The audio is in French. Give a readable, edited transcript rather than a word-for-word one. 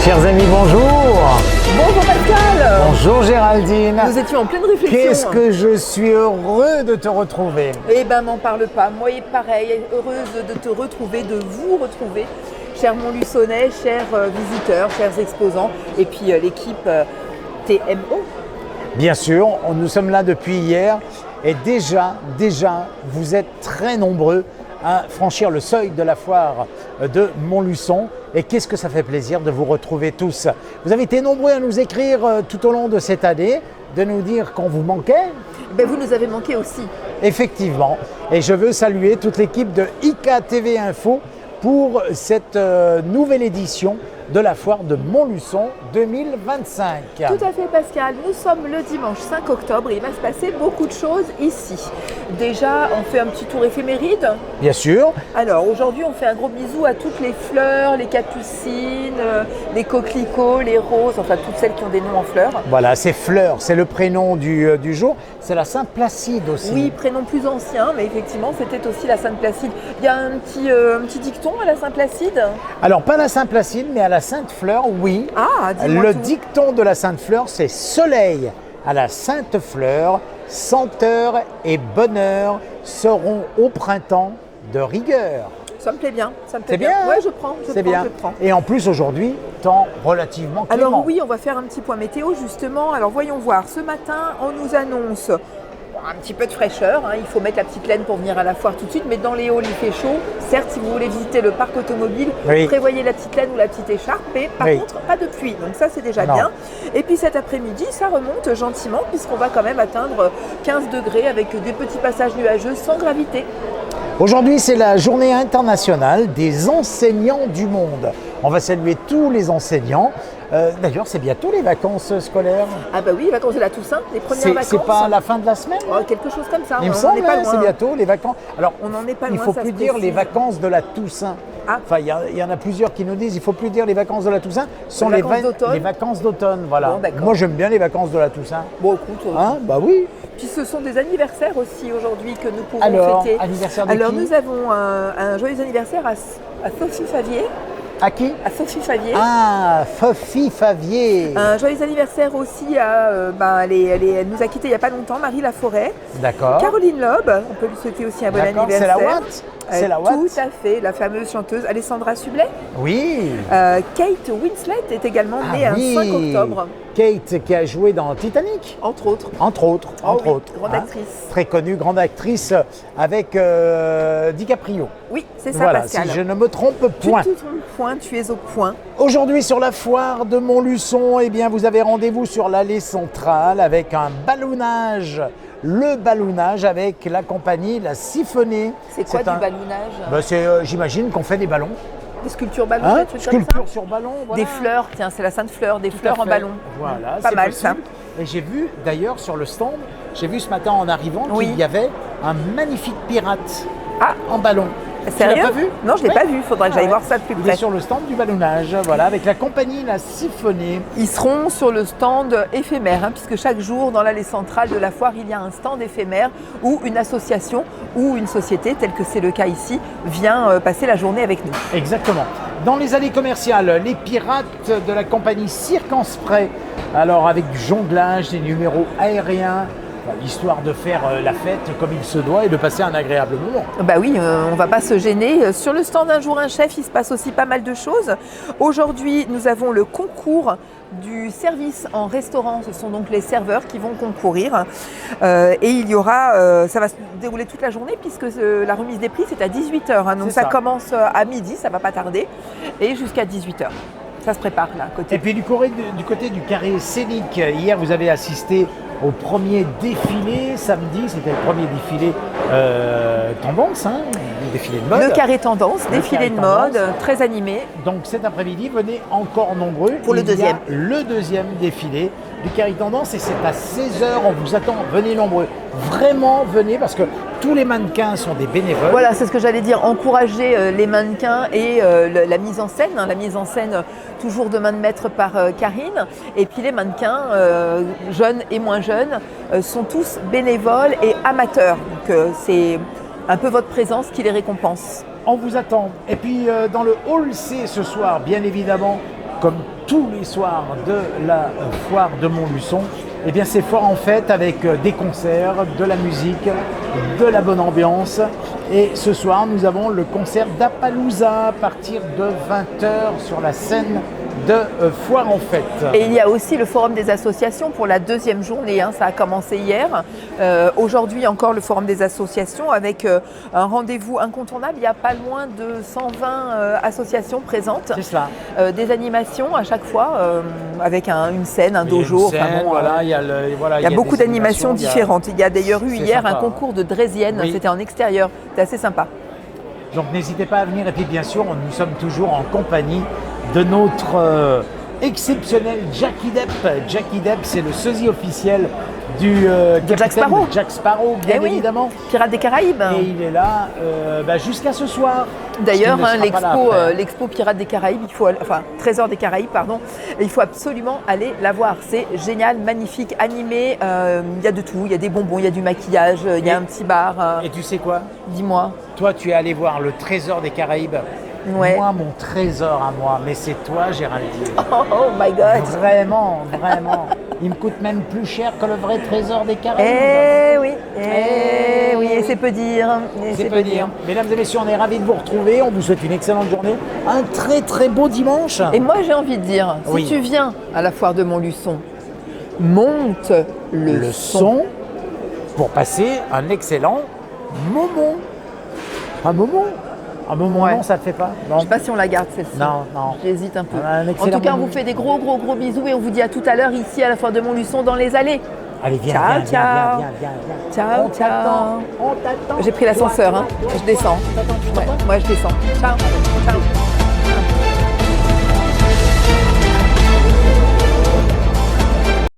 Chers amis, bonjour. Bonjour Pascal. Bonjour Géraldine. Nous étions en pleine réflexion. Qu'est-ce que je suis heureux de te retrouver. Eh ben, m'en parle pas. Moi, pareil, heureuse de te retrouver, de vous retrouver, chers Montluçonnais, chers visiteurs, chers exposants, et puis l'équipe TMO. Bien sûr, nous sommes là depuis hier et déjà, vous êtes très nombreux à franchir le seuil de la foire de Montluçon. Et qu'est-ce que ça fait plaisir de vous retrouver tous. Vous avez été nombreux à nous écrire tout au long de cette année, de nous dire qu'on vous manquait. Ben, vous nous avez manqué aussi. Effectivement. Et je veux saluer toute l'équipe de IKTV Info pour cette nouvelle édition de la foire de Montluçon 2025. Tout à fait Pascal, nous sommes le dimanche 5 octobre et il va se passer beaucoup de choses ici. Déjà, on fait un petit tour éphéméride. Bien sûr. Alors aujourd'hui, on fait un gros bisou à toutes les fleurs, les capucines, les coquelicots, les roses, enfin toutes celles qui ont des noms en fleurs. Voilà, c'est Fleur, c'est le prénom du jour. C'est la Sainte-Placide aussi. Oui, prénom plus ancien, mais effectivement, c'était aussi la Sainte-Placide. Il y a un petit dicton à la Sainte-Placide? Alors, pas la Sainte-Placide, mais à la Sainte-Fleur, oui. Ah, dis-moi Le tout. dicton de la Sainte-Fleur, c'est soleil à la Sainte-Fleur, senteur et bonheur seront au printemps de rigueur. Ça me plaît bien, ça me plaît C'est bien, hein? Ouais, je prends, C'est bien. je prends. Et en plus, aujourd'hui, temps relativement clément. Alors oui, on va faire un petit point météo justement. Alors voyons voir, ce matin, on nous annonce un petit peu de fraîcheur, hein. Il faut mettre la petite laine pour venir à la foire tout de suite, mais dans les halls il fait chaud. Certes, si vous voulez visiter le parc automobile, Oui. prévoyez la petite laine ou la petite écharpe, mais par Oui. contre pas de pluie, donc ça c'est déjà Non. bien. Et puis cet après-midi, ça remonte gentiment puisqu'on va quand même atteindre 15 degrés avec des petits passages nuageux sans gravité. Aujourd'hui, c'est la journée internationale des enseignants du monde. On va saluer tous les enseignants. D'ailleurs, c'est bientôt les vacances scolaires. Ah bah oui, les vacances de la Toussaint, les premières vacances. C'est pas à la fin de la semaine? Oh, quelque chose comme ça. Il me On en semble, est pas hein, loin. c'est bientôt les vacances. Alors, On n'en est pas il loin, faut ça plus se dire les précise. vacances de la Toussaint. Ah. Enfin, il y en a plusieurs qui nous disent il faut plus dire les vacances de la Toussaint. Ce sont Les vacances d'automne. les vacances d'automne, voilà. Bon, d'accord. Moi, j'aime bien les vacances de la Toussaint. Bon, écoute, Hein? Bah oui. puis ce sont des anniversaires aussi aujourd'hui que nous pouvons Alors, fêter. anniversaire de Alors qui? nous avons un joyeux anniversaire à Sophie Favier. À qui? À Sophie Favier. Ah, Sophie Favier. Un joyeux anniversaire aussi à, elle nous a quittés il n'y a pas longtemps, Marie Laforêt. D'accord. Caroline Loeb, on peut lui souhaiter aussi un bon D'accord, anniversaire. c'est la Watt. C'est la Watt. Tout à fait, la fameuse chanteuse Alessandra Sublet. Oui. Kate Winslet est également née un 5 octobre, Kate qui a joué dans Titanic. entre autres. Entre autres. Oh oui, grande hein. actrice. Très connue, grande actrice avec DiCaprio. Oui, c'est ça Voilà, Pascal. si je ne me trompe point. Tu es au point, tu es au point. Aujourd'hui sur la foire de Montluçon, eh bien, vous avez rendez-vous sur l'allée centrale avec un ballonnage. Le ballonnage avec la compagnie La Siphonnée. C'est quoi du ballonnage? Ben, j'imagine qu'on fait des ballons. Des sculptures ballons, Hein, des trucs comme ça. sculpture sur ballon. Voilà. Des fleurs, tiens, c'est la Sainte Fleur, des Tout à fleurs en fait. ballon. Voilà, Pas c'est mal possible. ça. Et j'ai vu d'ailleurs sur le stand, j'ai vu ce matin en arrivant Oui. qu'il y avait un magnifique pirate Ah, en ballon. sérieux? Tu l'as pas vu? Non, je l'ai Ouais. pas vu, il faudrait que j'aille Ouais. voir ça de plus Il est près. sur le stand du ballonnage, voilà, avec la compagnie La Siphonnée. Ils seront sur le stand éphémère, hein, puisque chaque jour dans l'allée centrale de la foire, il y a un stand éphémère où une association ou une société, tel que c'est le cas ici, vient passer la journée avec nous. Exactement. Dans les allées commerciales, les pirates de la compagnie Cirque en Spray, alors avec du jonglage, des numéros aériens, histoire de faire la fête comme il se doit et de passer un agréable moment. Bah oui, on va pas se gêner. Sur le stand Un jour un chef, il se passe aussi pas mal de choses. Aujourd'hui, nous avons le concours du service en restaurant. Ce sont donc les serveurs qui vont concourir. Et il y aura, ça va se dérouler toute la journée puisque la remise des prix c'est à 18h. Hein, donc C'est ça ça. commence à midi, ça va pas tarder, et jusqu'à 18h. Ça se prépare là, à côté. Et puis du côté du carré scénique, hier vous avez assisté au premier défilé samedi, c'était le premier défilé tendance, hein, défilé de mode. Le carré tendance, défilé carré de mode, tendance. très animé. Donc cet après-midi, venez encore nombreux. Pour le Il y a deuxième. le deuxième défilé du carré tendance et c'est à 16h, on vous attend, venez nombreux. Vraiment venez parce que tous les mannequins sont des bénévoles. Voilà, c'est ce que j'allais dire, encourager les mannequins et la mise en scène. Hein, la mise en scène toujours de main de maître par Karine. Et puis les mannequins, jeunes et moins jeunes, sont tous bénévoles et amateurs. Donc c'est un peu votre présence qui les récompense. On vous attend. Et puis dans le hall C ce soir, bien évidemment, comme tous les soirs de la foire de Montluçon, eh bien c'est foire en fête avec des concerts, de la musique, de la bonne ambiance. Et ce soir, nous avons le concert d'Apalooza à partir de 20h sur la scène de foire en fête. Et il y a aussi le forum des associations pour la deuxième journée, hein, ça a commencé hier. Aujourd'hui encore le forum des associations avec un rendez-vous incontournable. Il y a pas loin de 120 associations présentes. C'est cela. Des animations à chaque fois avec une scène, un dojo. Il y a beaucoup d'animations différentes. Il y a d'ailleurs eu hier sympa, un concours de draisienne, oui. c'était en extérieur, c'était assez sympa. Donc n'hésitez pas à venir et puis bien sûr nous sommes toujours en compagnie de notre exceptionnel Jackie Depp. Jackie Depp, c'est le sosie officiel du Jack Sparrow. Jack Sparrow, bien évidemment. Pirates des Caraïbes. Et il est là jusqu'à ce soir. D'ailleurs, l'expo Pirates des Caraïbes, Trésor des Caraïbes, pardon, il faut absolument aller la voir. C'est génial, magnifique, animé. Il y a de tout. Il y a des bonbons, il y a du maquillage, il y a un petit bar. Et tu sais quoi? Dis-moi. Toi, tu es allé voir le Trésor des Caraïbes. Ouais. Moi, mon trésor à moi, mais c'est toi, Géraldine. Oh my God. Vraiment, vraiment. Il me coûte même plus cher que le vrai Trésor des Caraïbes. Oui, et c'est peu dire. C'est peu dire. Mesdames et messieurs, on est ravis de vous retrouver. On vous souhaite une excellente journée. Un très très beau dimanche. Et moi, j'ai envie de dire, oui. si tu viens à la foire de Montluçon, monte le son pour passer un excellent moment. Un moment. Un moment, ouais. Non, ça ne te fait pas. Je ne sais pas si on la garde celle-ci. Non, non. J'hésite un peu. En tout cas, on vous fait des gros bisous et on vous dit à tout à l'heure ici à la foire de Montluçon dans les allées. Allez, viens, ciao. Ciao, ciao. J'ai pris l'ascenseur, hein. Je descends. Ouais, moi je descends. Ciao.